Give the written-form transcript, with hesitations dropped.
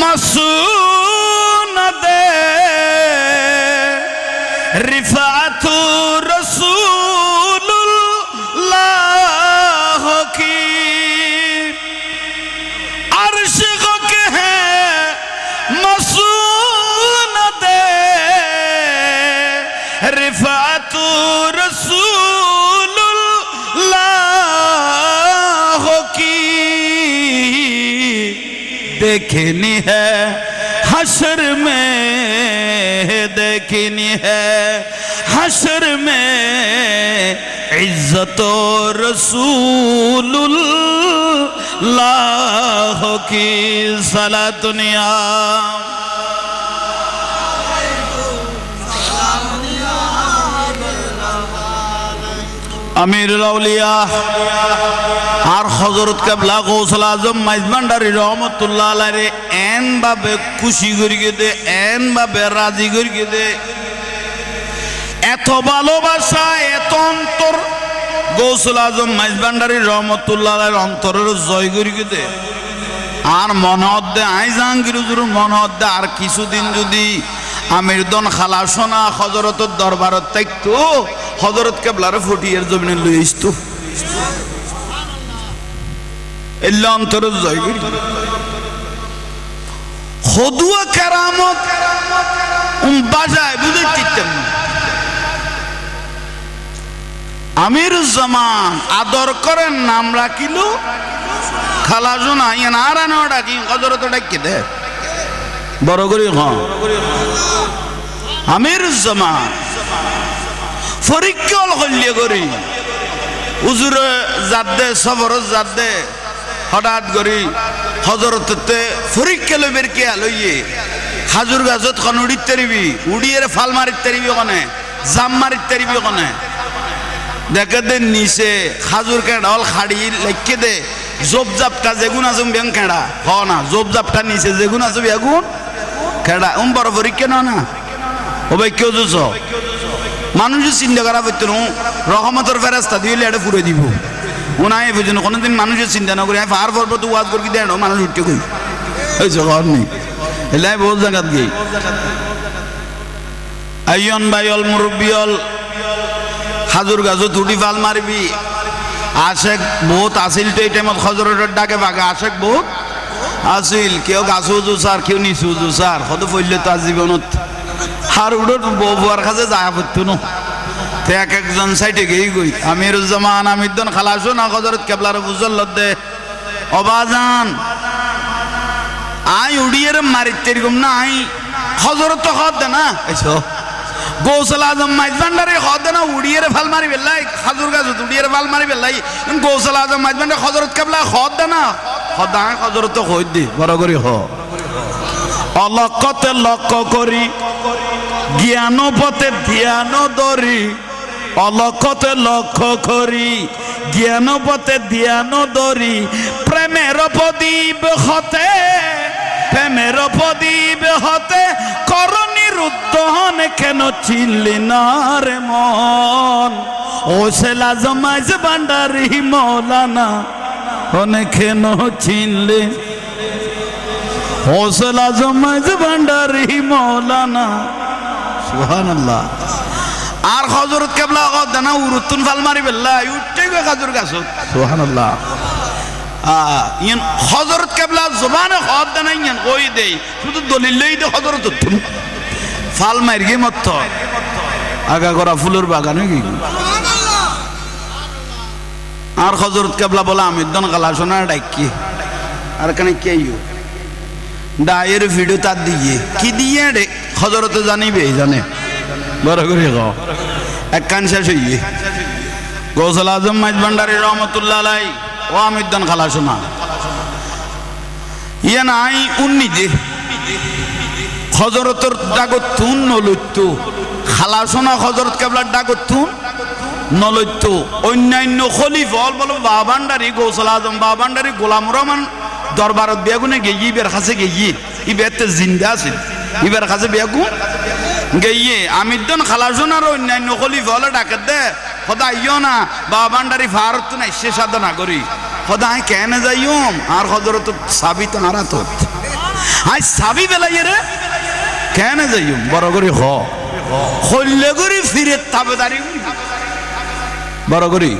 মাসুনাদে রিফাতু রসুলুল্লাহ কি अर्श को कहे मसूनदे रिफातु रसूलुल्लाह की देखनी है हशर में, देखनी है हशर में इज्जत रसूलुल्लाह की सलातुनिया আমিরুল আউলিয়া আর হযরত কেবলা গৌসুল আজম মাইজভান্ডারী রহমতুল্লাহ আলাইহি এন ভাবে খুশি করিয়ে দে, এন ভাবে রাজি করিয়ে দে, এত ভালোবাসা, এত অন্তর গৌসুল আজম মাইজভান্ডারী রহমতুল্লাহ আলাইহির অন্তরের জয় করিয়ে দে। আর মনে হদ্দে আই জাহাঙ্গীর হুজুর মনে হদ্দে আর কিছুদিন যদি আমির দন খালাসনা হযরতের দরবারত থাকতো, হযরত কেবলার ফটিয়ার জমিনে লই আসতো, এল্লা অন্তরের জয় করি হদুয়া কেরামত বাজায় বুঝে চিনতেন না। আমিরুজ্জামান আদর করেন নাম রাখিল খালাসনা ইয়ান আর আনো ডাকি হযরত ডাকি দে বড় করি হ্যাঁ আমিরুজ্জামান পরীক্ষা হল্লিয়ে করি হুজুরে জাত দে সবর জাত দে হঠাৎ করি হযরততে পরীক্ষা লইবের কে লইয়ে হাজুর গাছত খন উড়িতে তারিবি, উড়িয়ে ফাল মারিতে তারিবি, ওখানে জাম মারিতে তারিবি, ওখানে দেখে দে নিচে খাজুর কেডা হল খাড়ি লেখকে দে জব জাপটা যেগুন আছে ব্যাং কেডা হ না, জব জাপটা নিচে যেগুন আছে বেগুন কেডা বড় পরীক্ষা না না ও ভাই কেউ যুছ মানুষের চিন্তা করা করতো না, রহমতের ফেরাস্তা দিলে এটা পুরে দিব ও নাই বুঝুন কোনোদিন মানুষের চিন্তা না করি আমি পাহাড় পর্বত ওয়াজ করি দেয় মানুষ উঠতে কই ওই ঘর নেই এলাই বহু জায়গাত গিয়ে আইয়ন বাইল মুরব্বিয়ল হাজুর গাছত উঠি ফাল মারবি আশেক বহুত আসিল তো এই টাইমত হযরতের ডাকে বাগা আশেক বহুত আসিল, কেউ গাছও জুসার কেউ নিচু জুসার কত ফইলে তো জীবনত আর উড়ত বউয়ার কাছে যায় পড়তো না তে এক একজন সাইডে গিয়ে গই আমিরুজ্জামান আমিরদন খালাসো না হযরত কেবলার বুজল্লত দে অবাজান আই উড়িয়ে মারিতে এরকম না আই হযরত তো হদ দে না এসো গৌসুল আজম মাইজভান্ডারী হদ দে না উড়িয়ে ফাল মারি বেলাই খাজুর গাছ উড়িয়ে ফাল মারি বেলাই গৌসুল আজম মাইজভান্ডার হযরত কেবলা হদ দে না হদ আই হযরত তো হই দে বড় করি হ অলকতে লক্ষ্য করি জ্ঞান পথে ধ্যান ধরি, অলকতে লক্ষ্য করি জ্ঞান পথে ধ্যান ধরি, প্রেমের প্রদীপ হতে প্রেমের প্রদীপ হতে করণী রুদ্ধন কেন চিনলি না রে মন ও সেলা জমাইজ ভান্ডারী মৌলানা অনেক কেন চিনলি হৌসলা জমাইজ ভান্ডারী মৌলানা সুবহানাল্লাহ। আর হযরত কেবলা দানা উরুতুন ফাল মারি বেল্লাই উঠতে গো খাজুর গাছ সুবহানাল্লাহ। ইয়ান হযরত কেবলা জবানে হদ দানা ইয়ান কই দেই শুধু দলিল লই দে হযরত ফাল মারি গে মত আগা করা ফুলের বাগানে কি আর হযরত কেবলা বলা আমিরদন খালাসনা ডাকি আর কানে কেইও ডায়ের ভিডিও তার দিয়ে কি দিয়ে রে হযরত জানিবে জানে বড় করে গাও এক কান শেষ হইয়ে গৌসুল আজম মাইজভান্ডারী রহমতুল্লাহ আলাইহি ও আমিরদন খালাসনা ইয়া নাই উন্নি দে হযরতের ডাগতুন নলইতো খালাসনা হযরত কেবলার ডাগতুন নলইতো অন্যান্য খলিফা বল বাবান্ডারী গৌসুল আজম বাবান্ডারী গোলাম রহমান দরবারত বেগুনে গিয়ে ইবের কাছে গিয়ে ইবেতে জিন্দা আছে ইবের কাছে বেগুন গিয়ে আমিরদন খালাসনার অন্যান্য খলিফা হলে ডাকে দে খোদা আইও না বাবান্ডারী ভারত নাই সে সাধনা করি খোদা I can যাইম R Hazrat Sabit আরাত I সাবি বেলাইয়ে রে কেন যাইম বড় করি হল্লে করি ফিরে তাবেদারি বড় করি